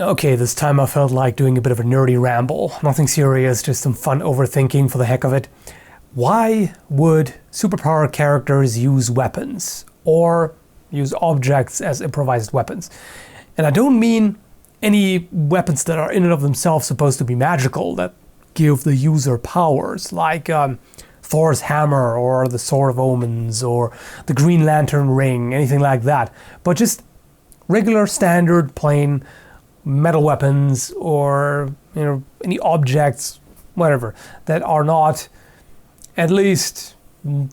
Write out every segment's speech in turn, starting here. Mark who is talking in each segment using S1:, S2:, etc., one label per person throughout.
S1: Okay, this time I felt like doing a bit of a nerdy ramble. Nothing serious, just some fun overthinking for the heck of it. Why would superpower characters use weapons or use objects as improvised weapons? And I don't mean any weapons that are in and of themselves supposed to be magical, that give the user powers, like Thor's hammer or the Sword of Omens or the Green Lantern ring, anything like that. But just regular, standard, plain metal weapons or any objects, whatever, that are not, at least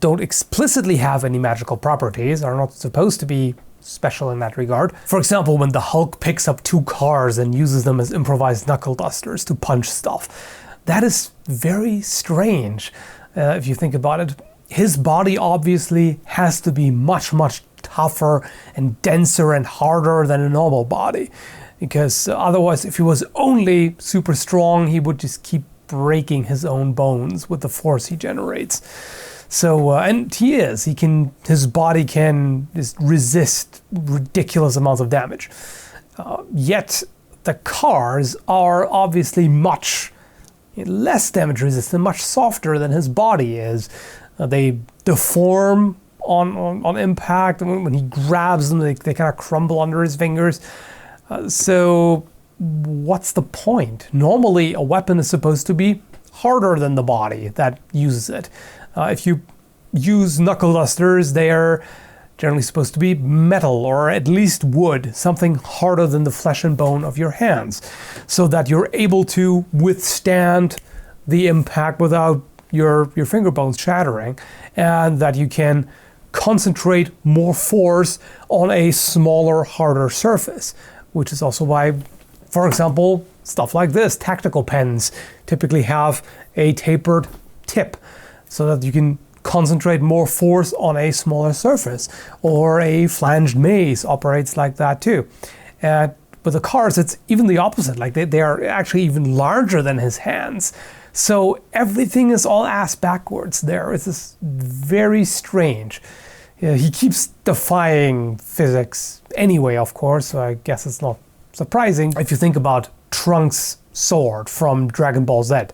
S1: don't explicitly have any magical properties, are not supposed to be special in that regard. For example, when the Hulk picks up 2 cars and uses them as improvised knuckle dusters to punch stuff. That is very strange, if you think about it. His body obviously has to be much, much tougher and denser and harder than a normal body. Because otherwise, if he was only super strong, he would just keep breaking his own bones with the force he generates. So, and he is. His body can just resist ridiculous amounts of damage. Yet, the cars are obviously much less damage resistant, much softer than his body is. They deform on impact. When he grabs them, they kind of crumble under his fingers. So what's the point? Normally, a weapon is supposed to be harder than the body that uses it. If you use knuckle dusters, they are generally supposed to be metal or at least wood, something harder than the flesh and bone of your hands, so that you're able to withstand the impact without your finger bones shattering, and that you can concentrate more force on a smaller, harder surface. Which is also why, for example, stuff like this, tactical pens, typically have a tapered tip so that you can concentrate more force on a smaller surface. Or a flanged mace operates like that too. And with the cars, it's even the opposite. Like they are actually even larger than his hands. So everything is all ass backwards there. It's just very strange. He keeps defying physics anyway, of course, so I guess it's not surprising. If you think about Trunks' sword from Dragon Ball Z,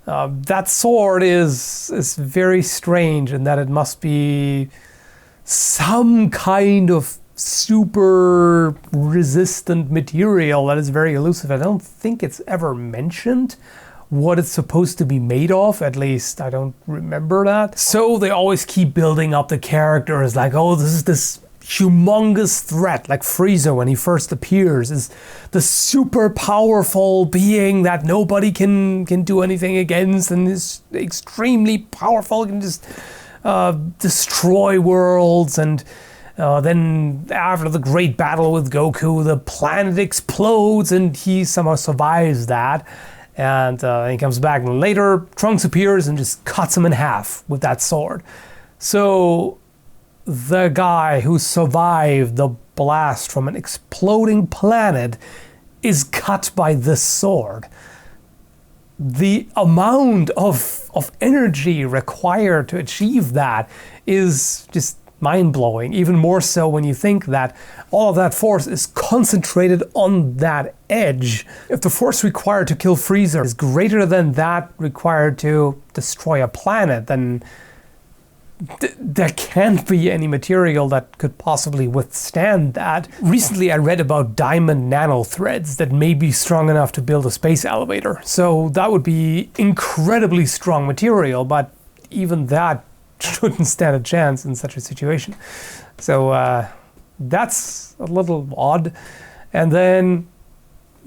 S1: that sword is very strange in that it must be some kind of super resistant material that is very elusive. I don't think it's ever mentioned what it's supposed to be made of, at least I don't remember that. So they always keep building up the characters like, oh, this is this humongous threat, like Frieza when he first appears, is the super powerful being that nobody can do anything against and is extremely powerful, can just destroy worlds. And then after the great battle with Goku, the planet explodes and he somehow survives that. And he comes back, and later Trunks appears and just cuts him in half with that sword. So the guy who survived the blast from an exploding planet is cut by this sword. The amount of energy required to achieve that is just mind-blowing, even more so when you think that all of that force is concentrated on that edge. If the force required to kill Frieza is greater than that required to destroy a planet, then there can't be any material that could possibly withstand that. Recently I read about diamond nanothreads that may be strong enough to build a space elevator. So that would be incredibly strong material, but even that shouldn't stand a chance in such a situation. So that's a little odd. And then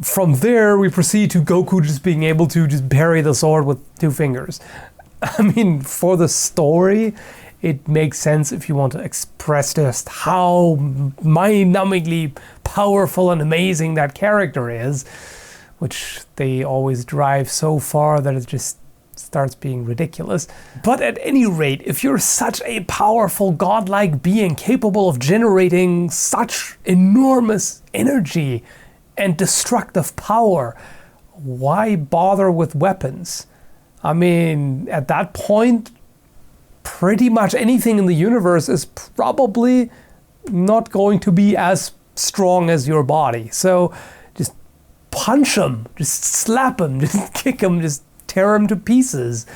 S1: from there we proceed to Goku just being able to just parry the sword with 2 fingers. I mean, for the story, it makes sense if you want to express just how mind-numbingly powerful and amazing that character is, which they always drive so far that it just starts being ridiculous. But at any rate, if you're such a powerful godlike being capable of generating such enormous energy and destructive power, why bother with weapons? I mean, at that point, pretty much anything in the universe is probably not going to be as strong as your body. So just punch him, just slap him, just kick him, just tear him to pieces.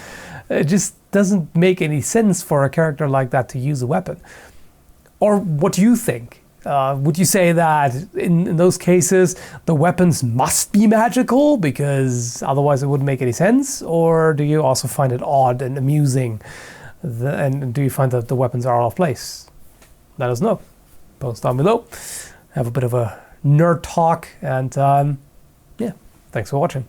S1: It just doesn't make any sense for a character like that to use a weapon. Or what do you think? Would you say that in those cases the weapons must be magical because otherwise it wouldn't make any sense? Or do you also find it odd and amusing? And do you find that the weapons are off place? Let us know. Post down below. Have a bit of a nerd talk, and yeah, thanks for watching.